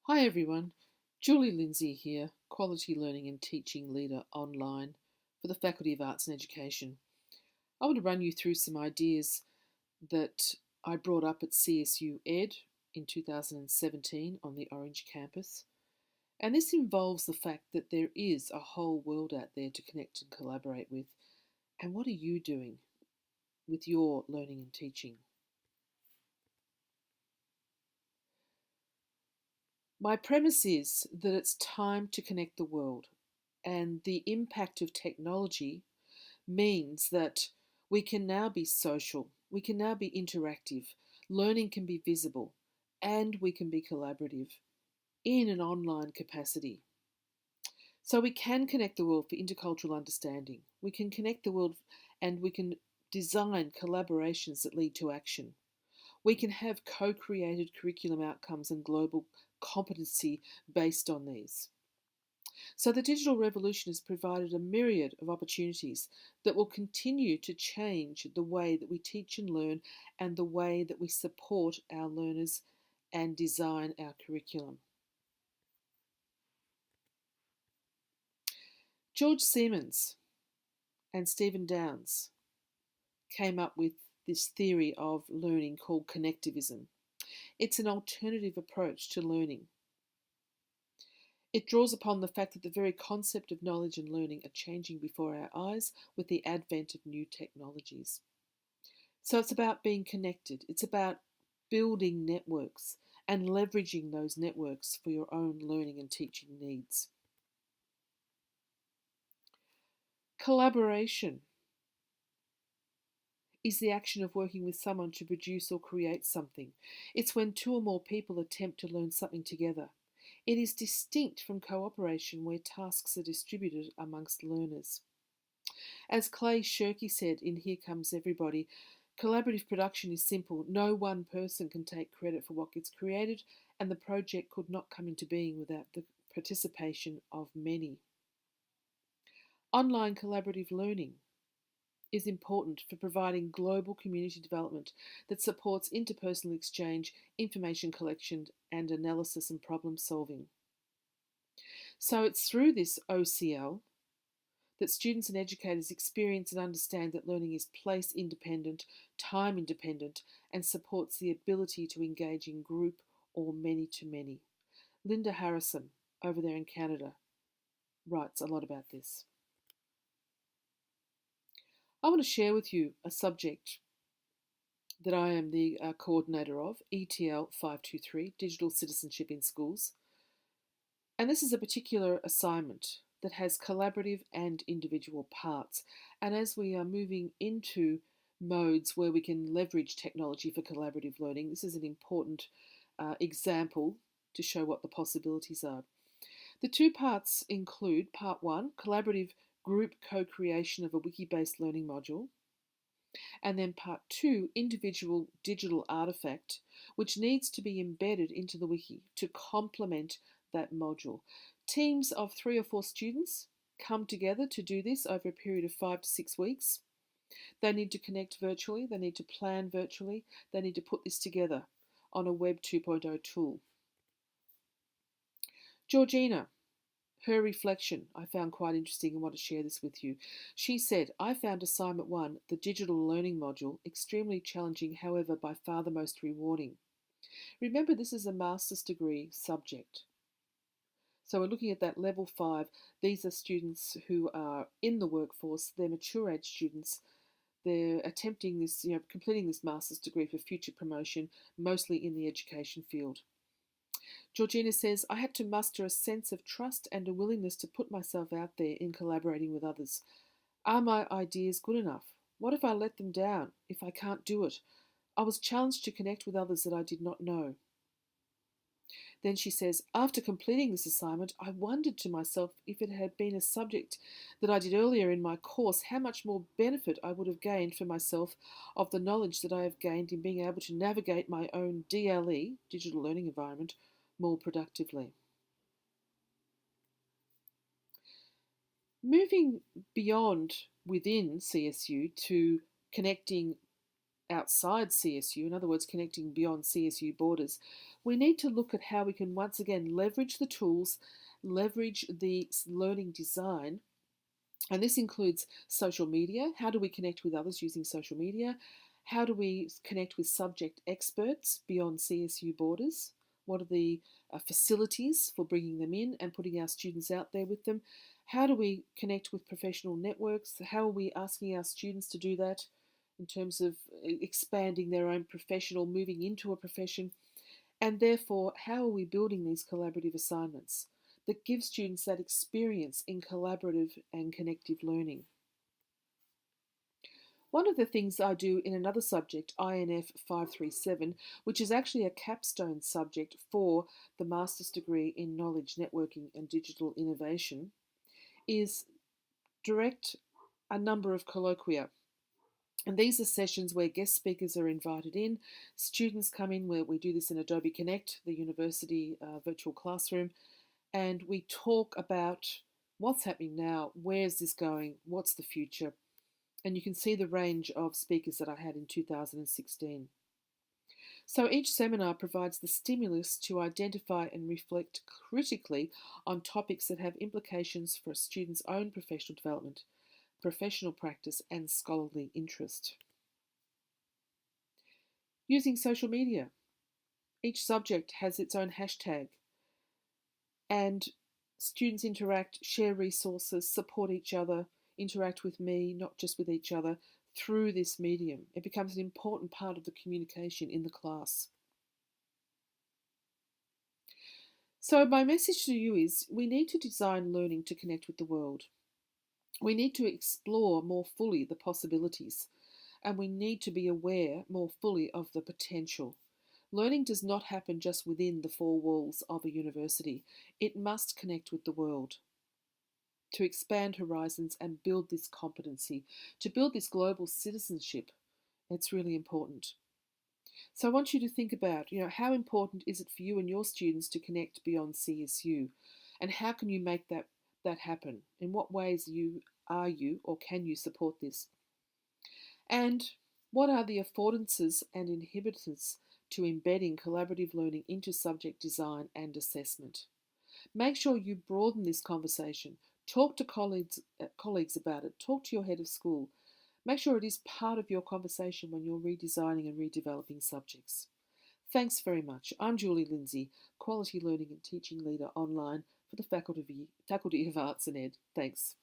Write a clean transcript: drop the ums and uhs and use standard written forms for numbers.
Hi everyone, Lindsay here, Quality Learning and Teaching Leader online for the Faculty of Arts and Education. I want to run you through some ideas that I brought up at CSUED in 2017 on the Orange campus. And this involves the fact that there is a whole world out there to connect and collaborate with. And what are you doing with your learning and teaching? My premise is that it's time to connect the world, and the impact of technology means that we can now be social, we can now be interactive, learning can be visible, and we can be collaborative in an online capacity. So we can connect the world for intercultural understanding. We can connect the world and we can design collaborations that lead to action. We can have co created curriculum outcomes and global competency based on these. So the digital revolution has provided a myriad of opportunities that will continue to change the way that we teach and learn and the way that we support our learners and design our curriculum. George Siemens and Stephen Downes came up with this theory of learning called connectivism. It's an alternative approach to learning. It draws upon the fact that the very concept of knowledge and learning are changing before our eyes with the advent of new technologies. So it's about being connected, it's about building networks and leveraging those networks for your own learning and teaching needs. Collaboration is the action of working with someone to produce or create something. It's when two or more people attempt to learn something together. It is distinct from cooperation where tasks are distributed amongst learners. As Clay Shirky said in Here Comes Everybody, collaborative production is simple. No one person can take credit for what gets created, and the project could not come into being without the participation of many. Online collaborative learning is important for providing global community development that supports interpersonal exchange, information collection, and analysis and problem solving. So it's through this OCL that students and educators experience and understand that learning is place independent, time independent, and supports the ability to engage in group or many to many. Linda Harrison, over there in Canada, writes a lot about this. I want to share with you a subject that I am the coordinator of, ETL 523, Digital Citizenship in Schools. And this is a particular assignment that has collaborative and individual parts. And as we are moving into modes where we can leverage technology for collaborative learning, this is an important example to show what the possibilities are. The two parts include part one, collaborative group co-creation of a wiki-based learning module, and then part two, individual digital artifact, which needs to be embedded into the wiki to complement that module. Teams of 3 or 4 students come together to do this over a period of 5 to 6 weeks. They need to connect virtually, they need to plan virtually, they need to put this together on a Web 2.0 tool. Georgina, her reflection I found quite interesting and want to share this with you. She said, I found assignment 1, the digital learning module, extremely challenging, however by far the most rewarding. Remember, this is a master's degree subject. So we're looking at that level 5. These are students who are in the workforce, they're mature age students. They're attempting this, completing this master's degree for future promotion, mostly in the education field. Georgina says, I had to muster a sense of trust and a willingness to put myself out there in collaborating with others. Are my ideas good enough? What if I let them down, if I can't do it? I was challenged to connect with others that I did not know. Then she says, after completing this assignment, I wondered to myself if it had been a subject that I did earlier in my course, how much more benefit I would have gained for myself of the knowledge that I have gained in being able to navigate my own DLE, digital learning environment, more productively. Moving beyond within CSU to connecting outside CSU, in other words, connecting beyond CSU borders, we need to look at how we can once again leverage the tools, leverage the learning design, and this includes social media. How do we connect with others using social media? How do we connect with subject experts beyond CSU borders? What are the facilities for bringing them in and putting our students out there with them? How do we connect with professional networks? How are we asking our students to do that in terms of expanding their own professional, moving into a profession? And therefore, how are we building these collaborative assignments that give students that experience in collaborative and connective learning? One of the things I do in another subject, INF 537, which is actually a capstone subject for the master's degree in knowledge networking and digital innovation, is direct a number of colloquia. And these are sessions where guest speakers are invited in, students come in, where we do this in Adobe Connect, the university virtual classroom, and we talk about what's happening now, where's this going, what's the future. And you can see the range of speakers that I had in 2016. So each seminar provides the stimulus to identify and reflect critically on topics that have implications for a student's own professional development, professional practice, and scholarly interest. Using social media. Each subject has its own hashtag, and students interact, share resources, support each other, interact with me, not just with each other, through this medium. It becomes an important part of the communication in the class. So my message to you is we need to design learning to connect with the world. We need to explore more fully the possibilities, and we need to be aware more fully of the potential. Learning does not happen just within the four walls of a university. It must connect with the world to expand horizons and build this competency, to build this global citizenship. It's really important. So I want you to think about, how important is it for you and your students to connect beyond CSU? And how can you make that happen? In what ways are you or can you support this? And what are the affordances and inhibitors to embedding collaborative learning into subject design and assessment? Make sure you broaden this conversation. Talk to colleagues about it. Talk to your head of school. Make sure it is part of your conversation when you're redesigning and redeveloping subjects. Thanks very much. I'm Julie Lindsay, Quality Learning and Teaching Leader online for the Faculty of Arts and Ed. Thanks.